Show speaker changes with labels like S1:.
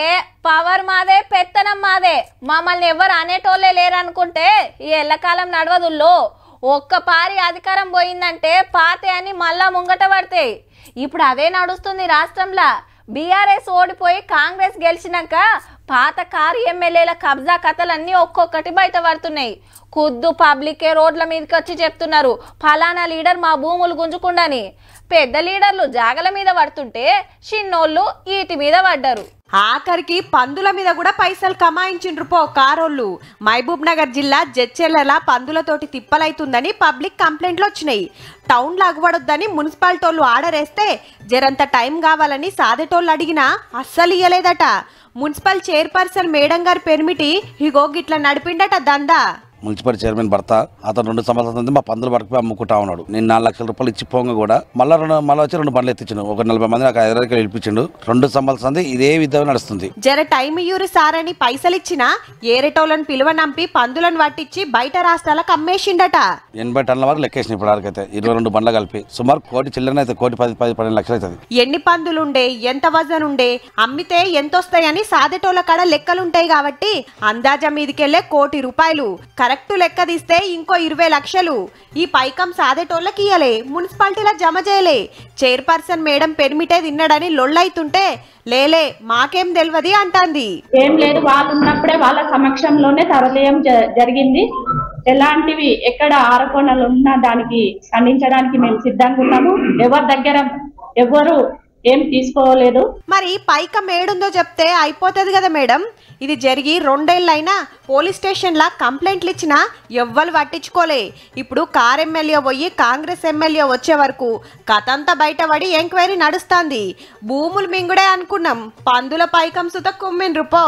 S1: ఏ power మాదే పెత్తనం మాదే మమ్మల్ని ఎవరు అనేటోళ్ళే లేరనుకుంటే ఈ ఎల్లకాలం నడవదుల్లో ఒక్కపారి అధికారం పోయిందంటే పాతే అని మళ్ళా ముంగట పడతాయి. ఇప్పుడు అదే నడుస్తుంది రాష్ట్రంలో. బీఆర్ఎస్ ఓడిపోయి కాంగ్రెస్ గెలిచినాక పాత కారు ఎమ్మెల్యేల కబ్జా కథలన్నీ ఒక్కొక్కటి బయట పడుతున్నాయి. ఖుద్దు పబ్లికే రోడ్ల మీదకి వచ్చి చెప్తున్నారు ఫలానా లీడర్ మా భూములు గుంజుకుండని. పెద్ద లీడర్లు జాగల మీద పడుతుంటే చిన్నోళ్ళు ఈటి మీద పడ్డారు.
S2: ఆఖరికి పందుల మీద కూడా పైసలు కమాయించిండ్రు పో కారోళ్ళు. మహబూబ్ నగర్ జిల్లా జడ్చెర్ల పందులతోటి తిప్పలైతుందని పబ్లిక్ కంప్లైంట్లు వచ్చినాయి. టౌన్లో అగువడొద్దని మున్సిపాలిటోళ్ళు ఆర్డర్ వేస్తే జరంత టైం కావాలని సాదేటోళ్ళు అడిగినా అస్సలు ఇయ్యలేదట. మున్సిపల్ చైర్పర్సన్ మేడం గారు పెర్మిటి ఇగో గిట్ల నడిపిండట దందా.
S3: మున్సిపల్ చైర్మన్ భర్త అతను 2 సంవత్సరాల మా పందులు పట్టుకుపోయి అమ్ముకుంటా ఉన్నాడు. నేను 4 లక్షల రూపాయలు ఇచ్చి పోంగ కూడా మళ్ళీ వచ్చి 2 బండ్లు ఎత్తించాను. ఒక 40 మంది నాకు 5 రూపాయలు ఇప్పించిండు. 2 సంవత్సరాలు ఇదే విధంగా నడుస్తుంది.
S2: జర టైం ఇయ్యూరు సార్ అని పైసలు ఇచ్చినా ఏరేటోళ్ళని పిలువనంపి పందులను పట్టించి బయట రాష్ట్రాలకు అమ్మేసిండట.
S3: 80 టన్నుల వరకు లెక్కేసిన ఇప్పుడు వరకైతే 22 బండ్లు కలిపి సుమారు 1 కోటి చిల్లర అయితే 1,10-12 లక్షలు అవుతుంది.
S2: ఎన్ని పందులుండే ఎంత వజన్ ఉండే అమ్మితే ఎంతొస్తాయని సాదేటోళ్ళ కాడ లెక్కలుంటాయి కాబట్టి అందాజా మీదికెళ్లే 1 కోటి రూపాయలు. కరెక్ట్ లెక్క తీస్తే ఇంకో 20 లక్షలు ఈ పైకం సాదేటోళ్ళకి ఇయ్యలే, మున్సిపాలిటీలో జమ చేయలే. చైర్పర్సన్ మేడం పెర్మిటే తిన్నాడని లొల్లైతుంటే లేలే మాకేం తెలియదు అంటాంది.
S4: ఏం లేదు, వాళ్ళు ఉన్నప్పుడే వాళ్ళ సమక్షంలోనే తరలియం జరిగింది. ఎలాంటివి ఎక్కడ ఆరోపణలు ఉన్నా దానికి ఖండించడానికి మేము సిద్ధంగా ఉన్నాము. ఎవరి దగ్గర ఎవరు ఏం తీసుకోలేదు.
S2: మరి పైకం ఏడుందో చెప్తే అయిపోతుంది కదా మేడం. ఇది జరిగి 2 ఏళ్ళైనా పోలీస్ స్టేషన్లా కంప్లైంట్లు ఇచ్చినా ఎవ్వరు పట్టించుకోలే. ఇప్పుడు కార్ ఎమ్మెల్యే పోయి కాంగ్రెస్ ఎమ్మెల్యే వచ్చే వరకు కథంతా బయటపడి ఎంక్వైరీ నడుస్తుంది. భూములు మింగుడే అనుకున్నాం, పందుల పైకం సుత కుమ్మిండ్రు పో.